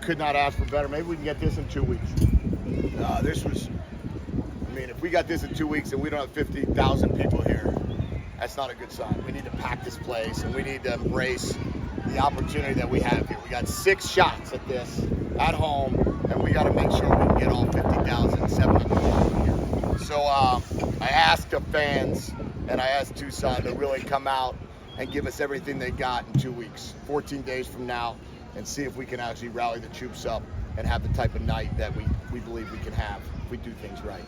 Could not ask for better. Maybe we can get this in 2 weeks. If we got this in 2 weeks and we don't have 50,000 people here, that's not a good sign. We need to pack this place and we need to embrace the opportunity that we have here. We got 6 shots at this at home, and we got to make sure we can get all 50,700 people here. So I asked the fans and I asked Tucson to really come out and give us everything they got in 2 weeks, 14 days from now, and see if we can actually rally the troops up and have the type of night that we believe we can have if we do things right.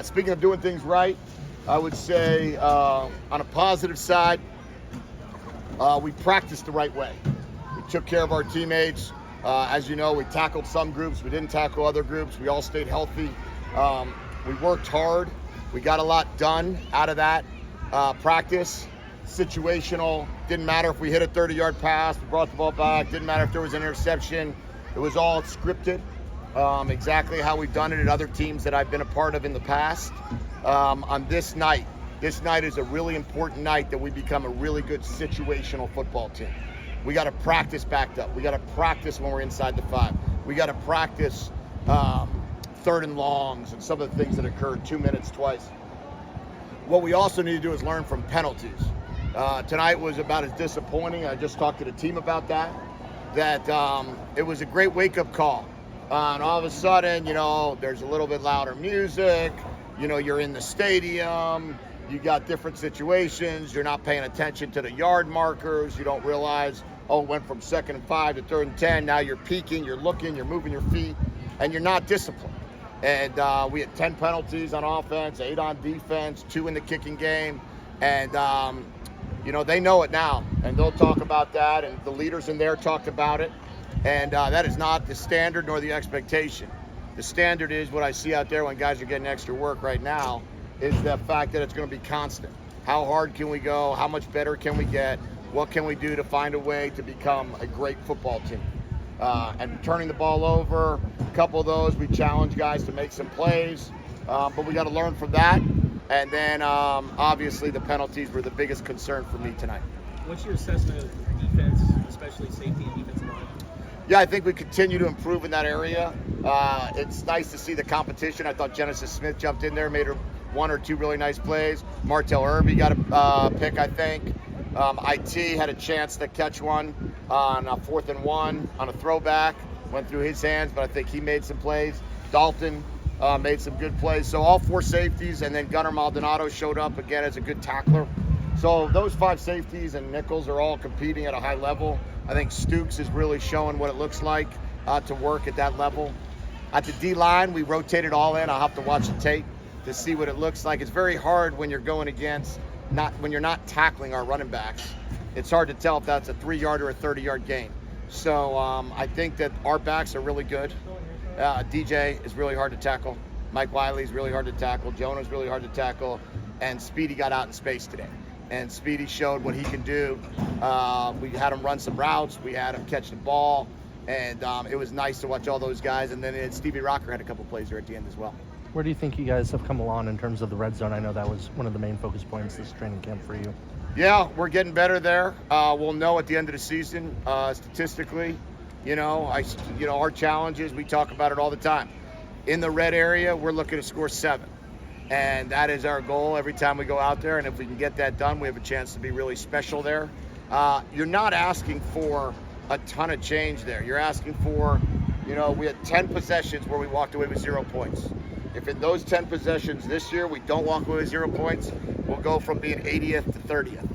Speaking of doing things right, I would say on a positive side, we practiced the right way. We took care of our teammates. As you know, we tackled some groups. We didn't tackle other groups. We all stayed healthy. We worked hard. We got a lot done out of that practice. Situational. Didn't matter if we hit a 30-yard pass. We brought the ball back. Didn't matter if there was an interception. It was all scripted. Exactly how we've done it at other teams that I've been a part of in the past. On this night is a really important night that we become a really good situational football team. We got to practice backed up. We got to practice when we're inside the 5. We got to practice third and longs and some of the things that occurred 2 minutes twice. What we also need to do is learn from penalties. Tonight was about as disappointing. I just talked to the team about that it was a great wake-up call. And all of a sudden, there's a little bit louder music. You're in the stadium. You got different situations. You're not paying attention to the yard markers. You don't realize, it went from 2nd and 5 to 3rd and 10. Now you're peeking, you're looking, you're moving your feet, and you're not disciplined. And we had 10 penalties on offense, 8 on defense, 2 in the kicking game. And, they know it now. And they'll talk about that. And the leaders in there talked about it. And that is not the standard nor the expectation. The standard is what I see out there when guys are getting extra work right now is the fact that it's going to be constant. How hard can we go? How much better can we get? What can we do to find a way to become a great football team? And turning the ball over, a couple of those, we challenge guys to make some plays, but we got to learn from that. And then obviously the penalties were the biggest concern for me tonight. What's your assessment of defense, especially safety and defensive line? Yeah, I think we continue to improve in that area. It's nice to see the competition. I thought Genesis Smith jumped in there, made her 1 or 2 really nice plays. Martell Irby got a pick, I think. IT had a chance to catch one on a 4th and 1 on a throwback. Went through his hands, but I think he made some plays. Dalton made some good plays. So all 4 safeties, and then Gunnar Maldonado showed up again as a good tackler. So those 5 safeties and nickels are all competing at a high level. I think Stooks is really showing what it looks like to work at that level. At the D-line, we rotated all in. I'll have to watch the tape to see what it looks like. It's very hard when you're going against, when you're not tackling our running backs. It's hard to tell if that's a 3-yard or a 30-yard gain. So I think that our backs are really good. DJ is really hard to tackle. Mike Wiley's really hard to tackle. Jonah's really hard to tackle. And Speedy got out in space today. And Speedy showed what he can do. We had him run some routes. We had him catch the ball. And it was nice to watch all those guys. And then Stevie Rocker had a couple plays there at the end as well. Where do you think you guys have come along in terms of the red zone? I know that was one of the main focus points this training camp for you. Yeah, we're getting better there. We'll know at the end of the season, statistically. Our challenges, we talk about it all the time. In the red area, we're looking to score 7. And that is our goal every time we go out there. And if we can get that done, we have a chance to be really special there. You're not asking for a ton of change there. You're asking for, we had 10 possessions where we walked away with 0 points. If in those 10 possessions this year we don't walk away with 0 points, we'll go from being 80th to 30th.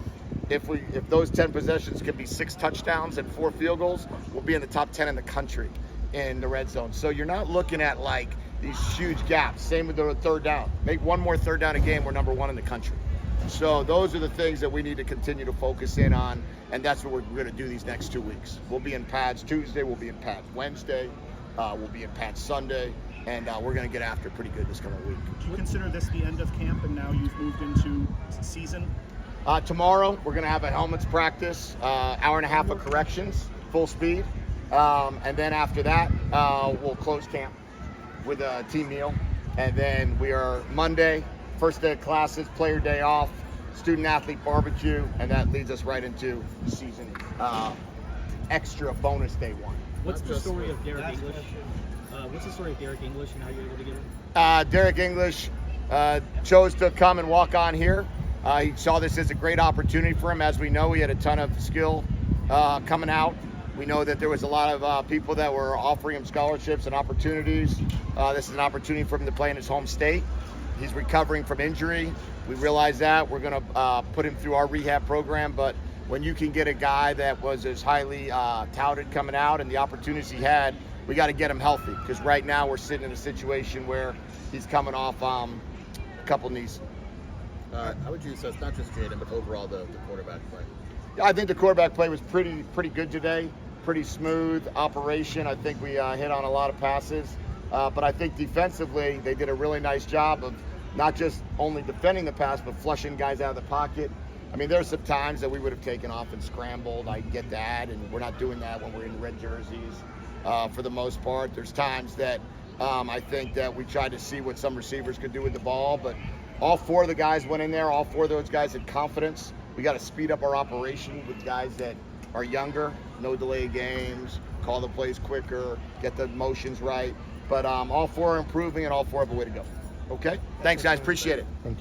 If those 10 possessions can be 6 touchdowns and 4 field goals, we'll be in the top 10 in the country in the red zone. So you're not looking at like these huge gaps. Same with the 3rd down. Make 1 more 3rd down a game, we're number 1 in the country. So those are the things that we need to continue to focus in on, and that's what we're going to do these next 2 weeks. We'll be in pads Tuesday, we'll be in pads Wednesday, we'll be in pads Sunday, and we're going to get after pretty good this coming week. Do you consider this the end of camp and now you've moved into season? Tomorrow, we're going to have a helmets practice, hour and a half of corrections, full speed. And then after that, we'll close camp with a team meal. And then we are Monday, first day of classes, player day off, student athlete barbecue, and that leads us right into season extra bonus day 1. What's the story of Derek English? What's the story of Derek English and how you're able to get him? Derek English chose to come and walk on here. He saw this as a great opportunity for him. As we know, he had a ton of skill coming out. We know that there was a lot of people that were offering him scholarships and opportunities. This is an opportunity for him to play in his home state. He's recovering from injury. We realize that. We're going to put him through our rehab program. But when you can get a guy that was as highly touted coming out and the opportunities he had, we got to get him healthy, because right now we're sitting in a situation where he's coming off a couple knees. How would you assess not just Jayden, but overall the quarterback play? I think the quarterback play was pretty good today. Pretty smooth operation. I think we hit on a lot of passes. But I think defensively, they did a really nice job of not just only defending the pass, but flushing guys out of the pocket. I mean, there's some times that we would have taken off and scrambled. I get that, and we're not doing that when we're in red jerseys for the most part. There's times that I think that we tried to see what some receivers could do with the ball, but all four of the guys went in there. All four of those guys had confidence. We got to speed up our operation with guys that are younger, no delay games, call the plays quicker, get the motions right. But all four are improving, and all four have a way to go. Okay? Thanks, guys. Appreciate it. Thank you.